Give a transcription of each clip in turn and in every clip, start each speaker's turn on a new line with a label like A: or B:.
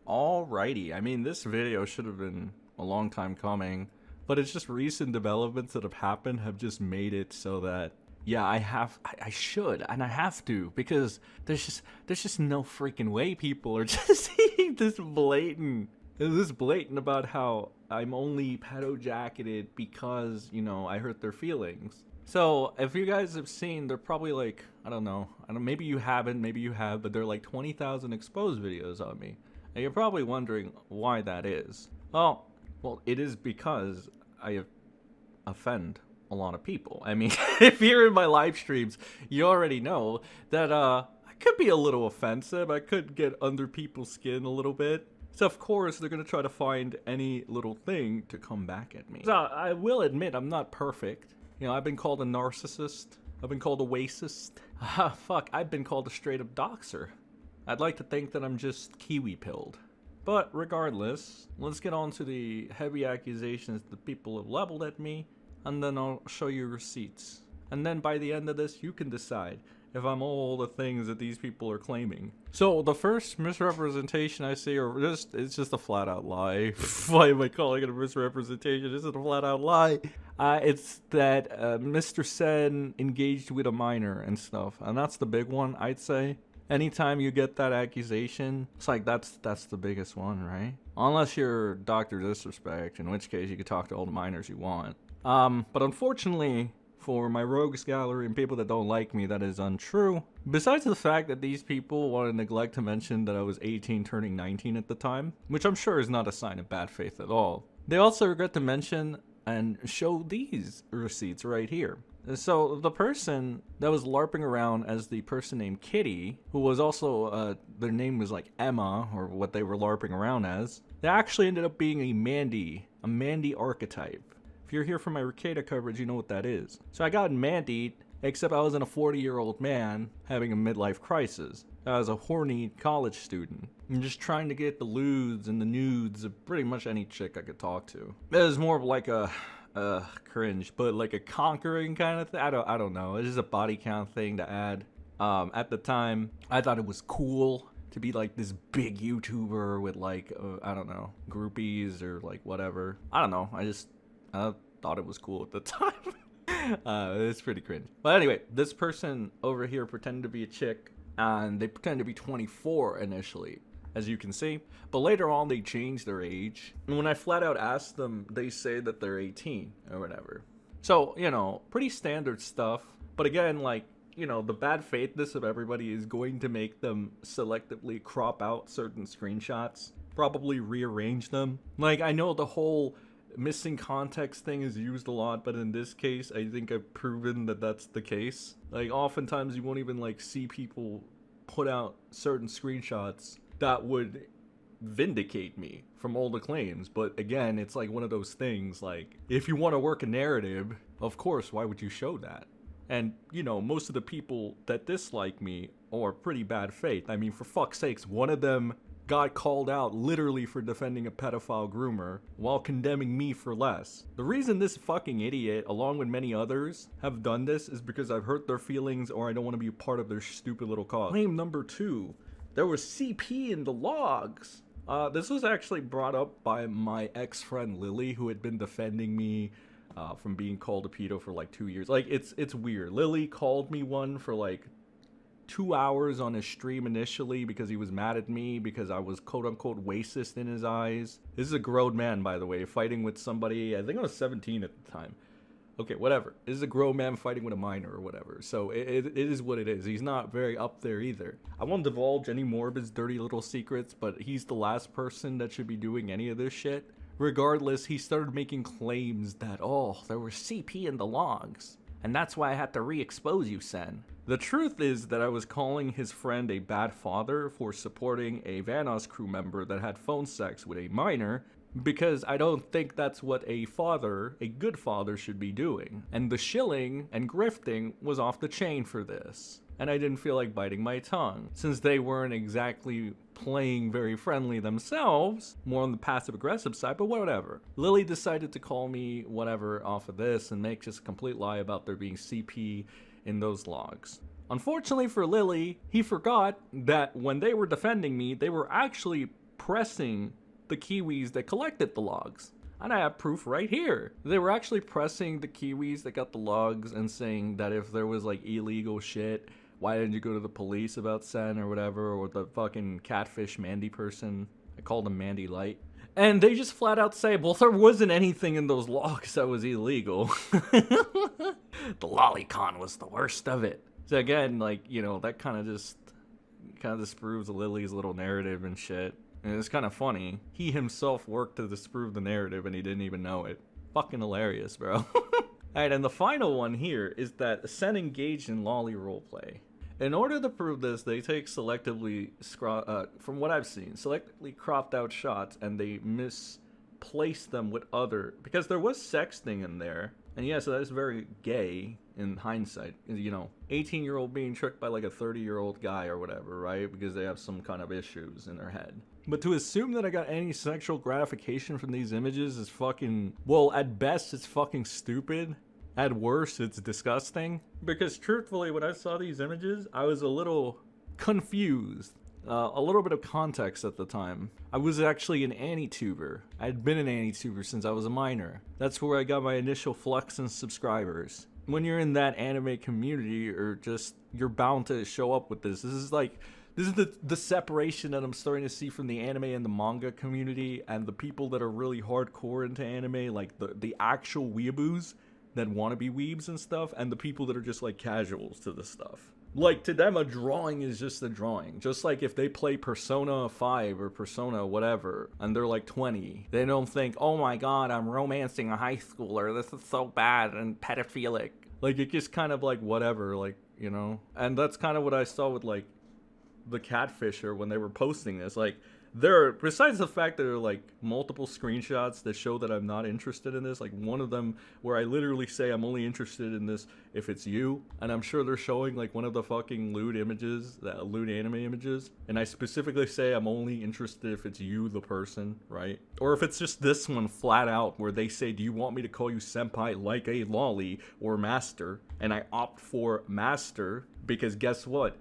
A: Alrighty, I mean, this video should have been a long time coming, but it's just recent developments that have happened have just made it so that, yeah, I should, and I have to, because there's just no freaking way people are just being this blatant about how I'm only pedo jacketed because, I hurt their feelings. So, if you guys have seen, they're probably like, I don't know, maybe you haven't, maybe you have, but they're like 20,000 exposed videos on me. And you're probably wondering why that is. Well, it is because I offend a lot of people. I mean, if you're in my live streams, you already know that I could be a little offensive. I could get under people's skin a little bit. So of course they're gonna try to find any little thing to come back at me. So I will admit I'm not perfect. I've been called a narcissist. I've been called a racist. Fuck, I've been called a straight up doxer. I'd like to think that I'm just kiwi-pilled. But regardless, let's get on to the heavy accusations that people have leveled at me, and then I'll show you receipts. And then by the end of this, you can decide if I'm all the things that these people are claiming. So the first misrepresentation I see it's just a flat out lie. Why am I calling it a misrepresentation? This is a flat out lie. It's that Mister Sen engaged with a minor and stuff. And that's the big one, I'd say. Anytime you get that accusation, it's like that's the biggest one, right? Unless you're Dr. Disrespect, in which case you could talk to all the minors you want. But unfortunately, for my rogues gallery and people that don't like me, that is untrue. Besides the fact that these people want to neglect to mention that I was 18 turning 19 at the time, which I'm sure is not a sign of bad faith at all. They also regret to mention and show these receipts right here. So the person that was LARPing around as the person named Kitty, who was also, their name was like Emma, or what they were LARPing around as, they actually ended up being a Mandy archetype. If you're here for my Ricada coverage, you know what that is. So I got Mandied, except I wasn't a 40-year-old man having a midlife crisis. I was a horny college student. I'm just trying to get the lewds and the nudes of pretty much any chick I could talk to. It was more of like a cringe, but like a conquering kind of thing. I don't know. It's just a body count thing to add. At the time, I thought it was cool to be like this big YouTuber with like, I don't know, groupies or like whatever. I don't know. I thought it was cool at the time. It's pretty cringe. But anyway, this person over here pretended to be a chick, and they pretended to be 24 initially, as you can see. But later on, they changed their age. And when I flat out asked them, they say that they're 18 or whatever. So, pretty standard stuff. But again, like, the bad faithness of everybody is going to make them selectively crop out certain screenshots, probably rearrange them. Like, I know the whole missing context thing is used a lot, but in this case, I think I've proven that that's the case. Like, oftentimes you won't even, like, see people put out certain screenshots that would vindicate me from all the claims. But again, it's like one of those things, like, if you want to work a narrative, of course, why would you show that? And, most of the people that dislike me are pretty bad faith. I mean, for fuck's sakes, one of them got called out literally for defending a pedophile groomer while condemning me for less. The reason this fucking idiot, along with many others, have done this is because I've hurt their feelings or I don't want to be a part of their stupid little cause. Claim number 2. There was CP in the logs. This was actually brought up by my ex-friend Lily, who had been defending me from being called a pedo for like 2 years. Like, it's weird. Lily called me one for like 2 hours on his stream initially because he was mad at me because I was quote-unquote racist in his eyes. This is a grown man, by the way, fighting with somebody, I think I was 17 at the time. Okay, whatever. This is a grown man fighting with a minor or whatever. So it is what it is. He's not very up there either. I won't divulge any more of his dirty little secrets, but he's the last person that should be doing any of this shit. Regardless, he started making claims that, there was CP in the logs, and that's why I had to re-expose you, Sen. The truth is that I was calling his friend a bad father for supporting a Vanoss crew member that had phone sex with a minor, because I don't think that's what a good father should be doing. And the shilling and grifting was off the chain for this. And I didn't feel like biting my tongue, since they weren't exactly playing very friendly themselves, more on the passive-aggressive side, but whatever. Lily decided to call me whatever off of this and make just a complete lie about there being CP in those logs. Unfortunately for Lily, he forgot that when they were defending me, they were actually pressing the Kiwis that collected the logs. And I have proof right here. They were actually pressing the Kiwis that got the logs and saying that if there was like illegal shit, why didn't you go to the police about Sen or whatever, or the fucking catfish Mandy person. I called him Mandy Light. And they just flat out say, well, there wasn't anything in those logs that was illegal. The lolicon was the worst of it. So again, like, you know, that kind of just disproves Lily's little narrative and shit. And it's kind of funny. He himself worked to disprove the narrative and he didn't even know it. Fucking hilarious, bro. Alright, and the final one here is that Sen engaged in lolly roleplay. In order to prove this, they take selectively, from what I've seen, selectively cropped out shots and they misplace them with other, because there was sexting in there. And yeah, so that is very gay in hindsight. You know, 18-year-old being tricked by like a 30-year-old guy or whatever, right? Because they have some kind of issues in their head. But to assume that I got any sexual gratification from these images is fucking, well, at best it's fucking stupid. At worst, it's disgusting. Because truthfully, when I saw these images, I was a little confused. A little bit of context at the time. I was actually an AniTuber. I had been an AniTuber since I was a minor. That's where I got my initial flux in subscribers. When you're in that anime community, or just, you're bound to show up with this. This is the separation that I'm starting to see from the anime and the manga community and the people that are really hardcore into anime, like the actual weeaboos that want to be weebs and stuff, and the people that are just like casuals to this stuff. Like, to them, a drawing is just a drawing. Just like if they play Persona 5 or Persona whatever, and they're like 20, they don't think, oh my god, I'm romancing a high schooler, this is so bad and pedophilic. Like, it just kind of like, whatever, like, you know? And that's kind of what I saw with, like, the Catfisher when they were posting this. Like, there are, besides the fact that there are like multiple screenshots that show that I'm not interested in this, like one of them where I literally say I'm only interested in this if it's you, and I'm sure they're showing like one of the fucking lewd images, that lewd anime images, and I specifically say I'm only interested if it's you, the person, right? Or if it's just this one flat out where they say, do you want me to call you senpai like a lolly or master? And I opt for master because guess what?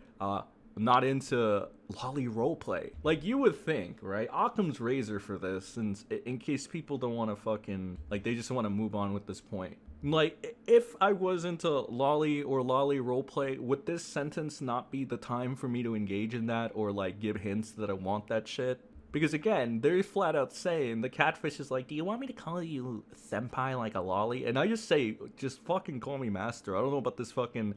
A: Not into lolly roleplay. Like, you would think, right? Occam's razor for this, since in case people don't want to fucking, like, they just want to move on with this point. Like, if I was into lolly or lolly roleplay, would this sentence not be the time for me to engage in that or, like, give hints that I want that shit? Because, again, they're flat out saying, the catfish is like, do you want me to call you senpai like a lolly? And I just say, just fucking call me master. I don't know about this fucking...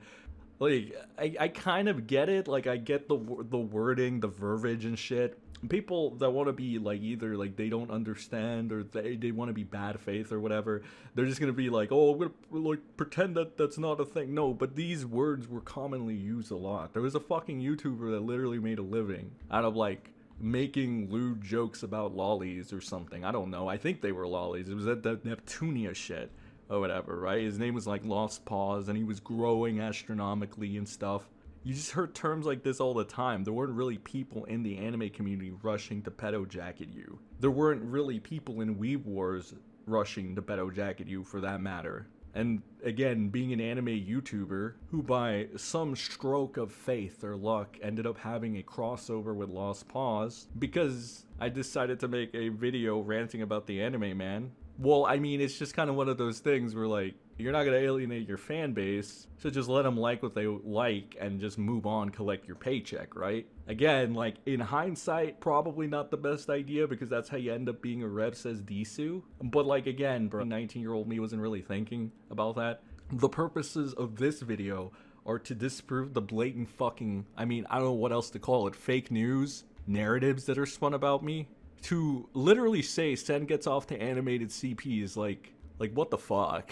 A: Like, I kind of get it. Like, I get the wording, the verbiage and shit. People that want to be, like, either, like, they don't understand or they want to be bad faith or whatever, they're just going to be like, oh, I'm going to, like, pretend that that's not a thing. No, but these words were commonly used a lot. There was a fucking YouTuber that literally made a living out of, like, making lewd jokes about lollies or something. I don't know. I think they were lollies. It was that Neptunia shit. Or whatever, right? His name was like Lost Paws, and he was growing astronomically and stuff. You just heard terms like this all the time. There weren't really people in the anime community rushing to pedo jacket you. There weren't really people in Weeb Wars rushing to pedo jacket you, for that matter. And again, being an anime YouTuber who by some stroke of faith or luck ended up having a crossover with Lost Paws because I decided to make a video ranting about the anime man. Well, I mean, it's just kind of one of those things where, like, you're not going to alienate your fan base, so just let them like what they like and just move on, collect your paycheck, right? Again, like, in hindsight, probably not the best idea because that's how you end up being a Rev Says Disu. But, like, again, bro, 19-year-old me wasn't really thinking about that. The purposes of this video are to disprove the blatant fucking, I mean, I don't know what else to call it, fake news narratives that are spun about me. To literally say Sen gets off to animated CPs, like what the fuck?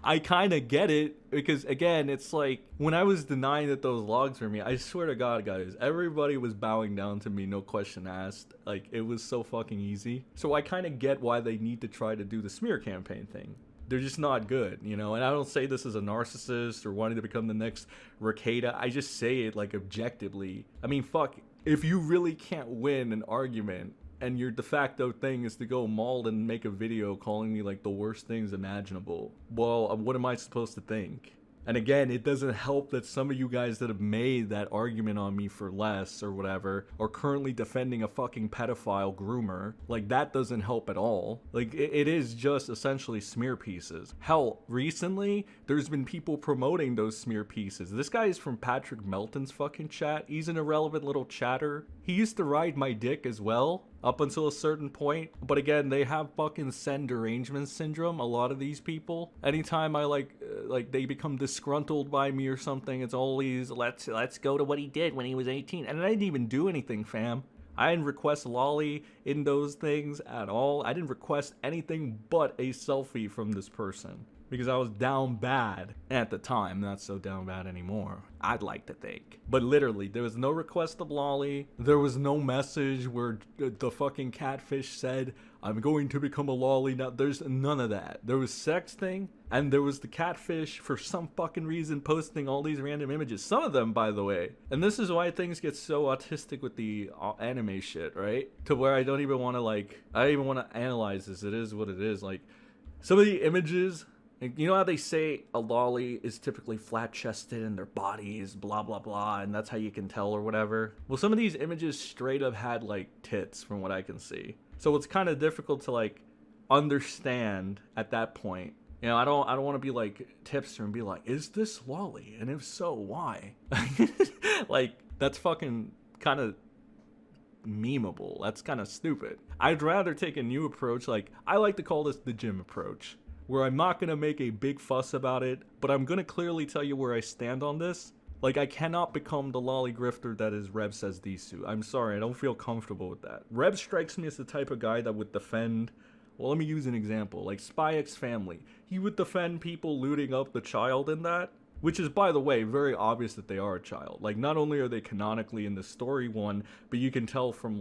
A: I kind of get it, because again, it's like, when I was denying that those logs were me, I swear to God, guys, everybody was bowing down to me, no question asked. Like, it was so fucking easy. So I kind of get why they need to try to do the smear campaign thing. They're just not good, you know? And I don't say this as a narcissist or wanting to become the next Ricada. I just say it, like, objectively. I mean, fuck. If you really can't win an argument and your de facto thing is to go maul and make a video calling me like the worst things imaginable, well, what am I supposed to think? And again, it doesn't help that some of you guys that have made that argument on me for less or whatever are currently defending a fucking pedophile groomer. Like, that doesn't help at all. Like, it is just essentially smear pieces. Hell, recently, there's been people promoting those smear pieces. This guy is from Patrick Melton's fucking chat. He's an irrelevant little chatter. He used to ride my dick as well, up until a certain point. But again, they have fucking Sen derangement syndrome, a lot of these people. Anytime I like they become disgruntled by me or something, it's always let's go to what he did when he was 18. And I didn't even do anything, fam. I didn't request lolly in those things at all. I didn't request anything but a selfie from this person. Because I was down bad at the time, not so down bad anymore, I'd like to think. But literally, there was no request of lolly. There was no message where the fucking catfish said, I'm going to become a lolly now. There's none of that. There was sexting, and there was the catfish, for some fucking reason, posting all these random images. Some of them, by the way. And this is why things get so autistic with the anime shit, right? To where I don't even want to, I don't even want to analyze this. It is what it is. Like, some of the images... You know how they say a lolly is typically flat-chested and their body is blah, blah, blah, and that's how you can tell or whatever? Well, some of these images straight up had, tits from what I can see. So it's kind of difficult to, understand at that point. You know, I don't want to be, tipster and be like, is this lolly? And if so, why? That's fucking kind of memeable. That's kind of stupid. I'd rather take a new approach. I like to call this the gym approach, where I'm not going to make a big fuss about it, but I'm going to clearly tell you where I stand on this. I cannot become the lolly grifter that is Reb says these two. I'm sorry, I don't feel comfortable with that. Reb strikes me as the type of guy that would defend, well, let me use an example, Spy X Family. He would defend people looting up the child in that, which is, by the way, very obvious that they are a child. Not only are they canonically in the story one, but you can tell from,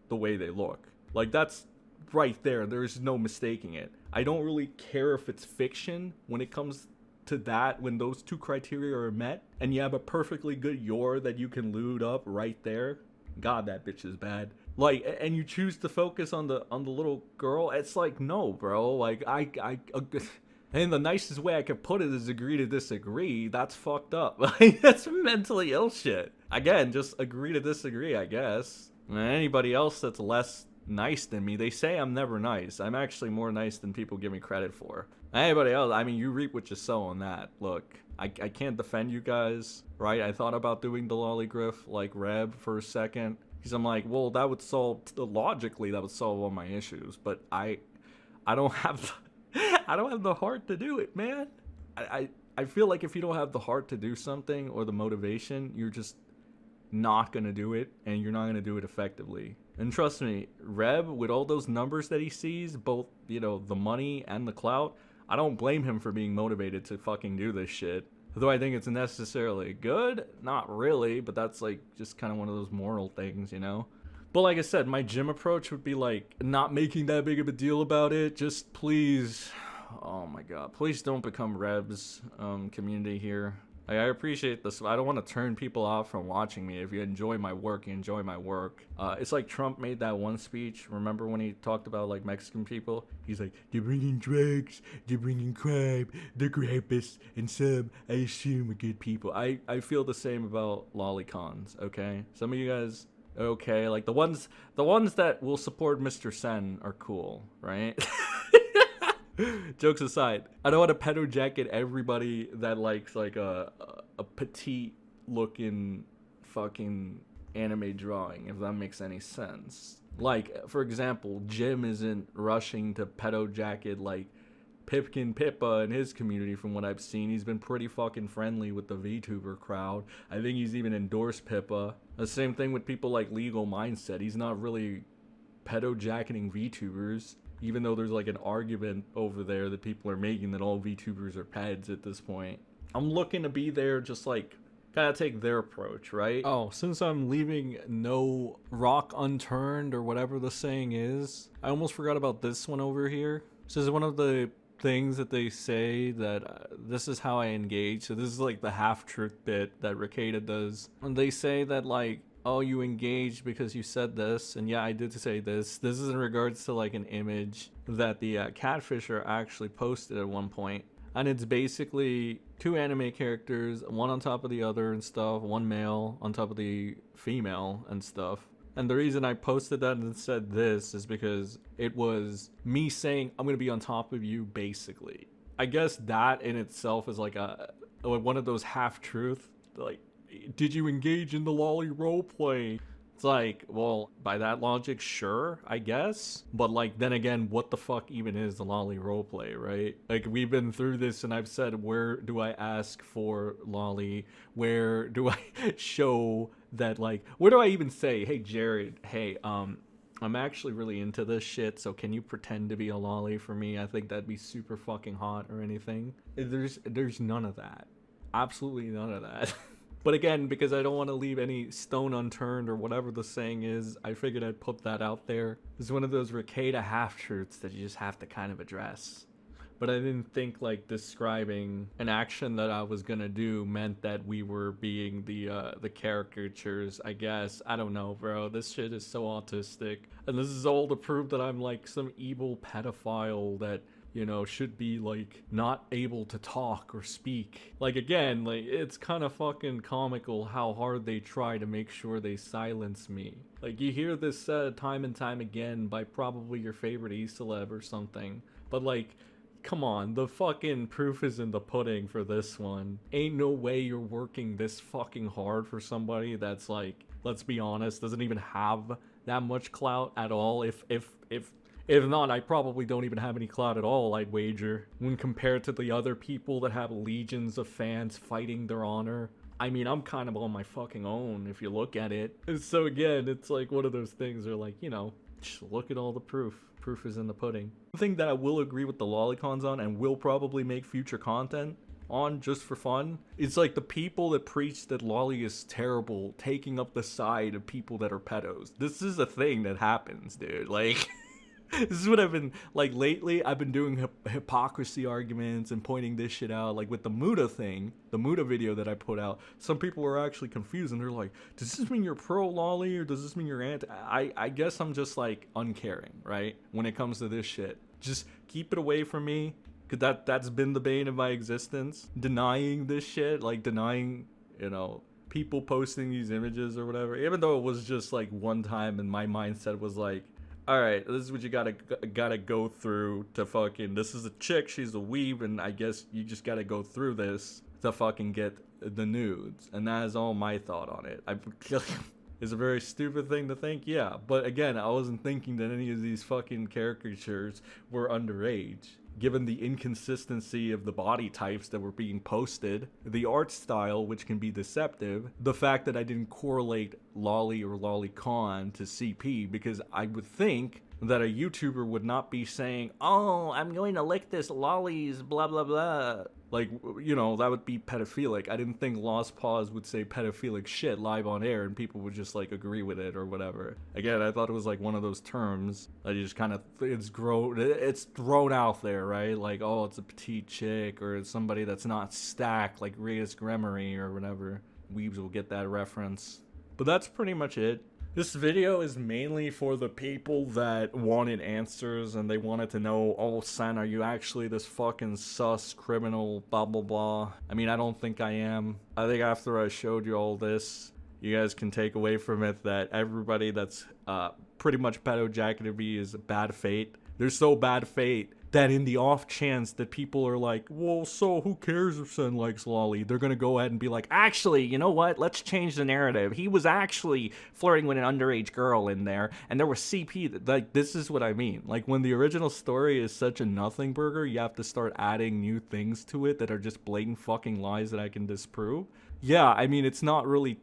A: the way they look. That's right there. There's no mistaking it. I don't really care if it's fiction when it comes to that, when those two criteria are met and you have a perfectly good yor that you can loot up right there. God, that bitch is bad. And you choose to focus on the little girl. It's no, bro. And the nicest way I could put it is agree to disagree. That's fucked up. That's mentally ill shit. Again, just agree to disagree, I guess. And anybody else that's less nice than me, they say I'm never nice. I'm actually more nice than people give me credit for. Anybody else, you reap what you sow on that. Look, I can't defend you guys, right? I thought about doing the lolly griff like Reb for a second, because I'm well, that would solve, logically that would solve all my issues, but I don't have I don't have the heart to do it, man. I feel like if you don't have the heart to do something or the motivation, you're just not gonna do it, and you're not gonna do it effectively. And trust me, Reb, with all those numbers that he sees, both, the money and the clout, I don't blame him for being motivated to fucking do this shit. Though I think it's necessarily good, not really, but that's just kind of one of those moral things, But like I said, my gym approach would be not making that big of a deal about it. Just please, oh my god, please don't become Reb's community here. I appreciate this. I don't want to turn people off from watching me. If you enjoy my work, you enjoy my work. It's Trump made that one speech. Remember when he talked about Mexican people? He's they're bringing drugs, they're bringing crime, they're rapists, and some, I assume, are good people. I feel the same about lolicons, okay? Some of you guys, okay, the ones that will support Mister Sen are cool, right? Jokes aside, I don't want to pedo jacket everybody that likes a petite looking fucking anime drawing, if that makes any sense. For example, Jim isn't rushing to pedo jacket Pipkin Pippa and his community. From what I've seen, he's been pretty fucking friendly with the VTuber crowd. I think he's even endorsed Pippa. The same thing with people like Legal Mindset. He's not really pedo jacketing VTubers. Even though there's an argument over there that people are making that all VTubers are peds at this point. I'm looking to be there, just kind of take their approach, right? Oh, since I'm leaving no rock unturned, or whatever the saying is, I almost forgot about this one over here. This is one of the things that they say that this is how I engage. So this is the half-truth bit that Ricada does. And they say that oh, you engaged because you said this, and yeah, I did say this. This is in regards to an image that the catfisher actually posted at one point. and it's basically two anime characters, one on top of the other and stuff, one male on top of the female and stuff. And the reason I posted that and said this is because it was me saying, I'm gonna be on top of you, basically. I guess that in itself is like one of those half-truth, like, did you engage in the lolly roleplay? It's like, well, by that logic, sure, I guess. But like, then again, what the fuck even is the lolly roleplay, right? Like, we've been through this and I've said, where do I ask for lolly? Where do I show that, like, where do I even say, hey, Jared, hey, I'm actually really into this shit, so can you pretend to be a lolly for me? I think that'd be super fucking hot or anything. There's none of that. Absolutely none of that. But again, because I don't want to leave any stone unturned or whatever the saying is, I figured I'd put that out there. It's one of those Ricada half-truths that you just have to kind of address. But I didn't think like describing an action that I was gonna do meant that we were being the caricatures, I guess. I don't know, bro. This shit is so autistic. And this is all to prove that I'm like some evil pedophile that, you know, should be like not able to talk or speak. Like, again, like, it's kind of fucking comical how hard they try to make sure they silence me. Like, you hear this said time and time again by probably your favorite e-celeb or something, but like, come on, the fucking proof is in the pudding for this one. Ain't no way you're working this fucking hard for somebody that's like, let's be honest, doesn't even have that much clout at all. If not, I probably don't even have any clout at all, I'd wager, when compared to the other people that have legions of fans fighting their honor. I mean, I'm kind of on my fucking own if you look at it. And so again, it's like one of those things where, like, you know, just look at all the proof. Proof is in the pudding. The thing that I will agree with the lolicons on and will probably make future content on just for fun, it's like the people that preach that lolly is terrible taking up the side of people that are pedos. This is a thing that happens, dude. Like... This is what I've been, like, lately, I've been doing hypocrisy arguments and pointing this shit out. Like, with the Muda thing, the Muda video that I put out, some people were actually confused, and they're like, does this mean you're pro-lolly, or does this mean you're anti? I guess I'm just, like, uncaring, right? When it comes to this shit. Just keep it away from me, because that's been the bane of my existence. Denying this shit, like, denying, you know, people posting these images or whatever. Even though it was just, like, one time, and my mindset was like, all right, this is what you gotta go through to fucking, this is a chick, she's a weeb, and I guess you just gotta go through this to fucking get the nudes. And that is all my thought on it. It's a very stupid thing to think, yeah. But again, I wasn't thinking that any of these fucking caricatures were underage. Given the inconsistency of the body types that were being posted, the art style, which can be deceptive, the fact that I didn't correlate lolly or lolicon to CP, because I would think that a YouTuber would not be saying, oh, I'm going to lick this lolly's blah blah blah. Like, you know, that would be pedophilic. I didn't think Lost Paws would say pedophilic shit live on air and people would just, like, agree with it or whatever. Again, I thought it was, like, one of those terms that you just kind of, it's thrown out there, right? Like, oh, it's a petite chick, or it's somebody that's not stacked, like Reyes Gremery or whatever. Weebs will get that reference. But that's pretty much it. This video is mainly for the people that wanted answers and they wanted to know, oh, Sen, are you actually this fucking sus criminal, blah, blah, blah. I mean, I don't think I am. I think after I showed you all this, you guys can take away from it that everybody that's pretty much pedo-jacketed me is bad fate. They're so bad fate that in the off chance that people are like, well, so who cares if Sen likes lolly? They're gonna go ahead and be like, actually, you know what? Let's change the narrative. He was actually flirting with an underage girl in there, and there was CP. Like, this is what I mean. Like, when the original story is such a nothing burger, you have to start adding new things to it that are just blatant fucking lies that I can disprove. Yeah, I mean, it's not really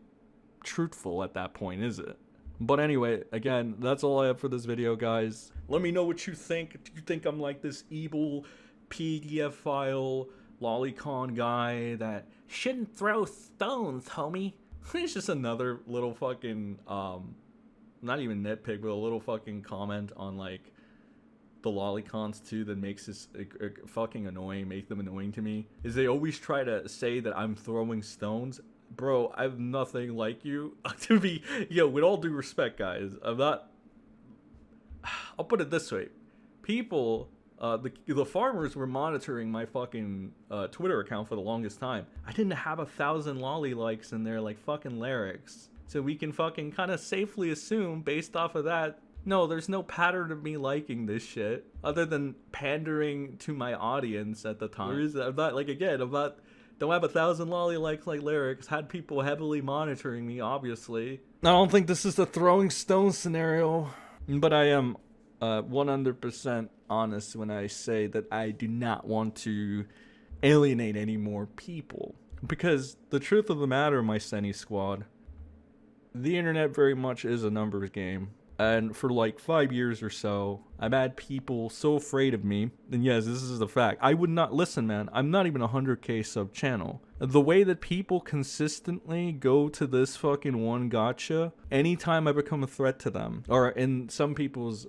A: truthful at that point, is it? But anyway, again, that's all I have for this video, guys. Let me know what you think. Do you think I'm like this evil PDF file lolicon guy that shouldn't throw stones, homie? It's just another little fucking, not even nitpick, but a little fucking comment on, like, the lolicons too that makes this fucking annoying, make them annoying to me, is they always try to say that I'm throwing stones. Bro, I'm nothing like you. To be, yo, with all due respect, guys, I'm not. I'll put it this way: people The farmers were monitoring my fucking Twitter account for the longest time. I didn't have 1,000 lolly likes in there like fucking lyrics. So we can fucking kind of safely assume based off of that, no, there's no pattern of me liking this shit other than pandering to my audience at the time. I'm not, like, again, don't have 1,000 lolly likes like lyrics. Had people heavily monitoring me, obviously. I don't think this is the throwing stone scenario, but I am 100% honest when I say that I do not want to alienate any more people. Because the truth of the matter, my Senny squad, the internet very much is a numbers game. And for like 5 years or so, I've had people so afraid of me. And yes, this is the fact. I would not listen, man. I'm not even a 100K sub channel. The way that people consistently go to this fucking one gotcha, anytime I become a threat to them, or in some people's,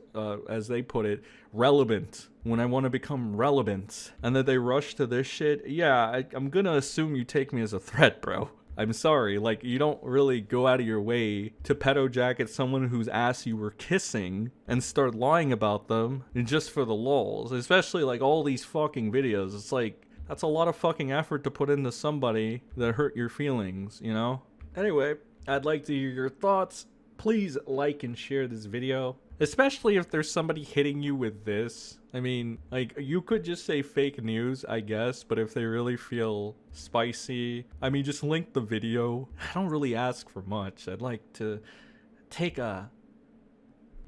A: as they put it, relevant, when I want to become relevant, and that they rush to this shit, yeah, I'm gonna assume you take me as a threat, bro. I'm sorry, like, you don't really go out of your way to pedo jacket someone whose ass you were kissing and start lying about them just for the lulz. Especially, like, all these fucking videos. It's like, that's a lot of fucking effort to put into somebody that hurt your feelings, you know? Anyway, I'd like to hear your thoughts. Please like and share this video. Especially if there's somebody hitting you with this. I mean, like, you could just say fake news, I guess, but if they really feel spicy, I mean, just link the video. I don't really ask for much. I'd like to take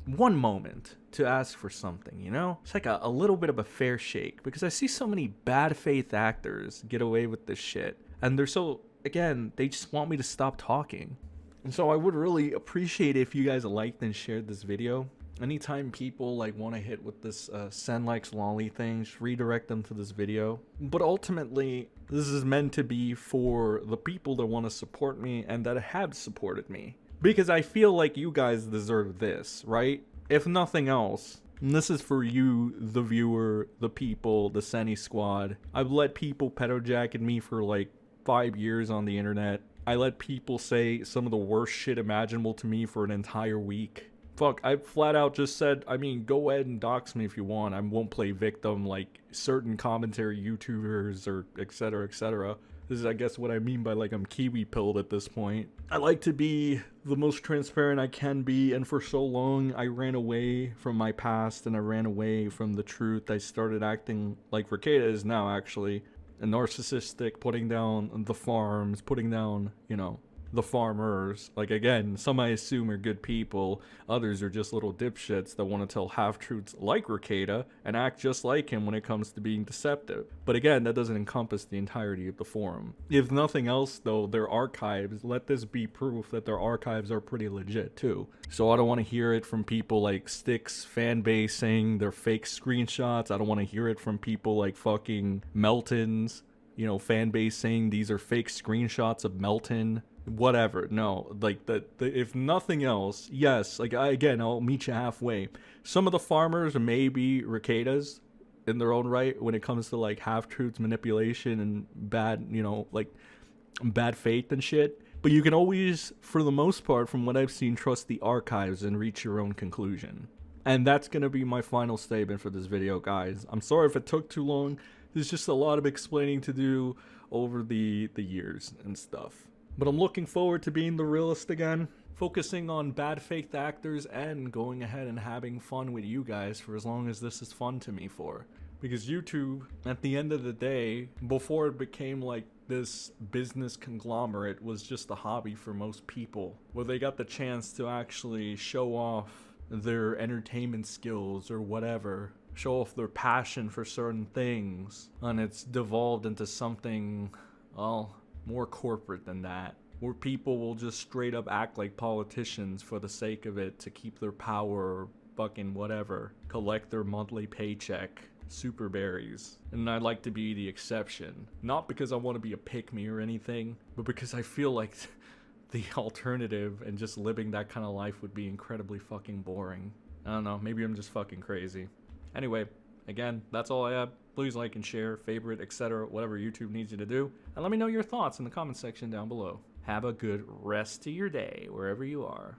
A: one moment to ask for something, you know? It's like a little bit of a fair shake, because I see so many bad faith actors get away with this shit. And they're so, again, they just want me to stop talking. And so I would really appreciate it if you guys liked and shared this video. Anytime people like want to hit with this Sen likes lolly thing, just redirect them to this video. But ultimately, this is meant to be for the people that want to support me and that have supported me. Because I feel like you guys deserve this, right? If nothing else, and this is for you, the viewer, the people, the Senny squad. I've let people pedo jacket me for like 5 years on the internet. I let people say some of the worst shit imaginable to me for an entire week. Fuck, I flat out just said, I mean, go ahead and dox me if you want. I won't play victim like certain commentary YouTubers or etc, etc. This is, I guess, what I mean by, like, I'm kiwi pilled at this point. I like to be the most transparent I can be, and for so long, I ran away from my past and I ran away from the truth. I started acting like Ricada is now, actually. A narcissistic, putting down the farms, putting down, you know, the farmers. Like, again, some I assume are good people, others are just little dipshits that want to tell half-truths like Ricada and act just like him when it comes to being deceptive. But again, that doesn't encompass the entirety of the forum. If nothing else, though, their archives, let this be proof that their archives are pretty legit too. So I don't want to hear it from people like Styx fanbase saying they're fake screenshots. I don't want to hear it from people like fucking Melton's, you know, fanbase saying these are fake screenshots of Melton. Whatever. No, like, if nothing else, yes, like, again, I'll meet you halfway. Some of the farmers may be Ricadas in their own right when it comes to, like, half-truths, manipulation, and bad, you know, like, bad faith and shit. But you can always, for the most part, from what I've seen, trust the archives and reach your own conclusion. And that's going to be my final statement for this video, guys. I'm sorry if it took too long. There's just a lot of explaining to do over the years and stuff. But I'm looking forward to being the realist again, focusing on bad faith actors and going ahead and having fun with you guys for as long as this is fun to me for. Because YouTube, at the end of the day, before it became like this business conglomerate, was just a hobby for most people, where they got the chance to actually show off their entertainment skills or whatever, show off their passion for certain things, and it's devolved into something, well, more corporate than that, where people will just straight up act like politicians for the sake of it to keep their power or fucking whatever, collect their monthly paycheck, super berries. And I'd like to be the exception, not because I want to be a pick-me or anything, but because I feel like the alternative and just living that kind of life would be incredibly fucking boring. I don't know, maybe I'm just fucking crazy. Anyway, again, that's all I have. Please like and share, favorite, etc., whatever YouTube needs you to do. And let me know your thoughts in the comment section down below. Have a good rest of your day, wherever you are.